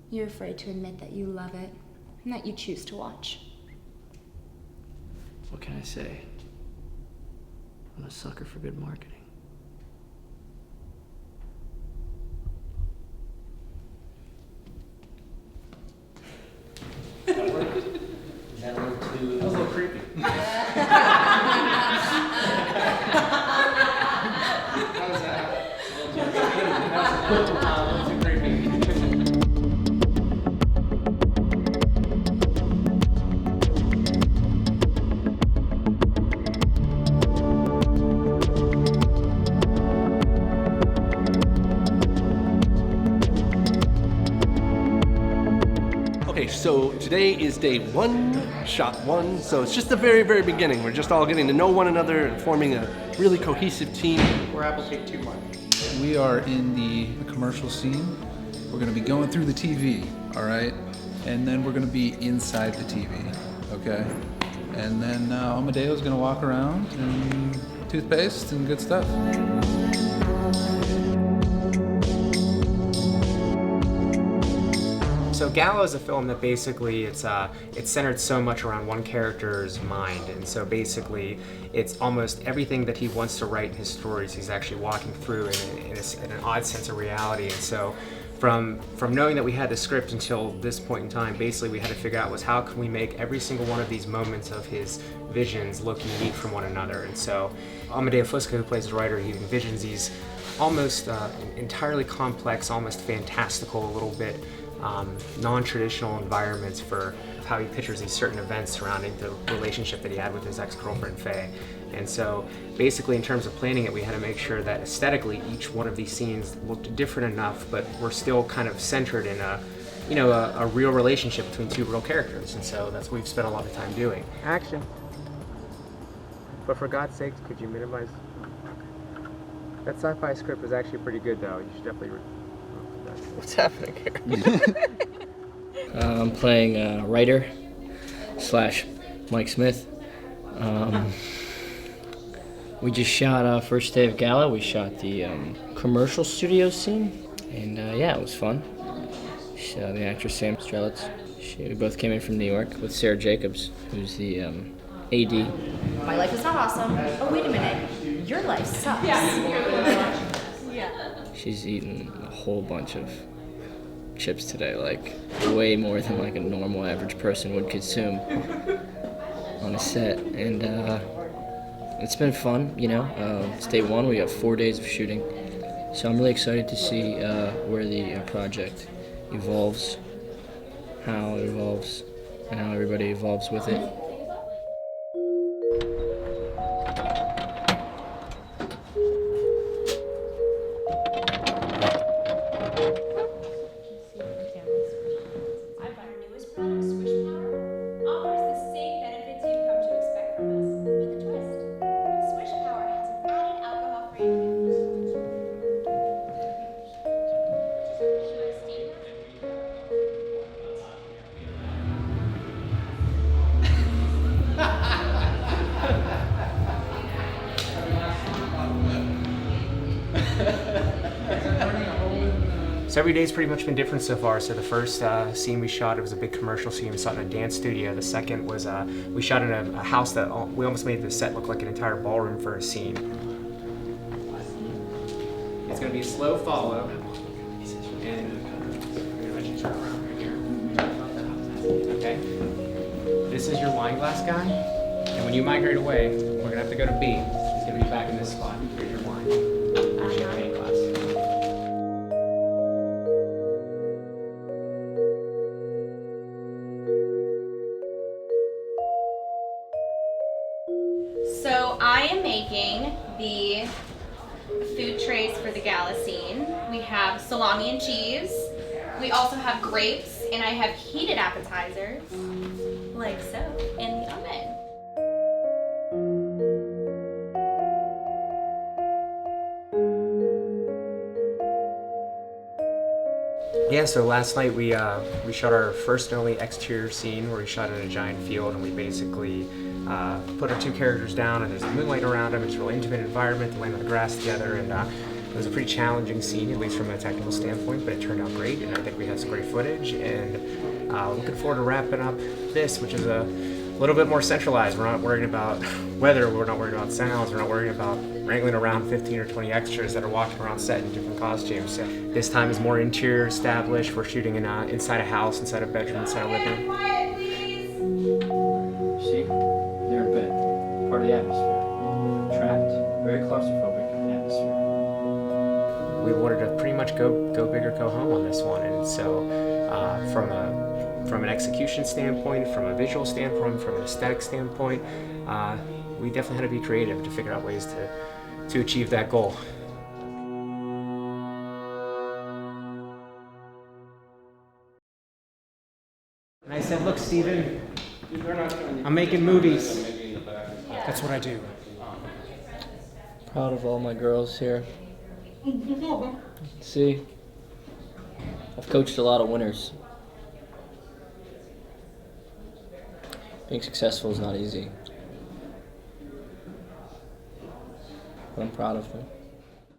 You're afraid to admit that you love it and that you choose to watch. What can I say? I'm a sucker for good marketing. Is that a little too... That was a little creepy. How was that? A little too creepy. Okay, so today is day one, shot one, so it's just the very, very beginning. We're just all getting to know one another and forming a really cohesive team. We're Apple Take 2 1. We are in the commercial scene. We're gonna be going through the TV, all right? And then we're gonna be inside the TV, okay? And then Amadeo's gonna walk around and toothpaste and good stuff. So Gala is a film that basically it's centered so much around one character's mind, and so basically it's almost everything that he wants to write in his stories he's actually walking through in an odd sense of reality. And so from knowing that we had the script until this point in time, basically we had to figure out was how can we make every single one of these moments of his visions look unique from one another. And so Amadeo Fusca, who plays the writer, he envisions these almost entirely complex, almost fantastical, a little bit non-traditional environments for how he pictures these certain events surrounding the relationship that he had with his ex-girlfriend Faye. And so basically in terms of planning it, we had to make sure that aesthetically each one of these scenes looked different enough, but were still kind of centered in a real relationship between two real characters. And so that's what we've spent a lot of time doing. Action. But for God's sake, could you minimize? That sci-fi script was actually pretty good though. You should definitely What's happening here? I'm playing writer / Mike Smith. We just shot first day of Gala. We shot the commercial studio scene, and yeah, it was fun. The actress Sam Strelitz. We both came in from New York with Sarah Jacobs, who's the AD. My life is not awesome. Oh, wait a minute. Your life sucks. Yeah. She's eaten a whole bunch of chips today, like way more than like a normal average person would consume on a set, and it's been fun, you know. It's day one, we have 4 days of shooting, so I'm really excited to see where the project evolves, how it evolves, and how everybody evolves with it. So every day's pretty much been different so far. So the first scene we shot, it was a big commercial scene. We shot in a dance studio. The second was we shot in a house that we almost made the set look like an entire ballroom for a scene. It's going to be a slow follow. Okay. This is your wine glass guy, and when you migrate away, we're going to have to go to B. He's going to be back in this spot. Here's your wine. Here's your champagne glass. So I am making the food trays for the Gala scene. We have salami and cheese. We also have grapes, and I have heated appetizers, like so, in the oven. Yeah, so last night we shot our first and only exterior scene where we shot in a giant field, and we basically put our two characters down, and there's moonlight around them. It's a real intimate environment. They lay on the grass together, and It was a pretty challenging scene, at least from a technical standpoint, but it turned out great, and I think we had some great footage, and looking forward to wrapping up this, which is a little bit more centralized. We're not worried about weather, we're not worried about sounds, we're not worried about wrangling around 15 or 20 extras that are walking around set in different costumes. So this time is more interior established. We're shooting inside a house, inside a bedroom, inside a living room. Quiet, please. See? They're in bed. Part of the atmosphere. Trapped. Very claustrophobic atmosphere. We wanted to pretty much go big or go home on this one, and so from an execution standpoint, from a visual standpoint, from an aesthetic standpoint, we definitely had to be creative to figure out ways to achieve that goal. And I said, look, Steven, I'm making movies. That's what I do. Proud of all my girls here. See? I've coached a lot of winners. Being successful is not easy. But I'm proud of them.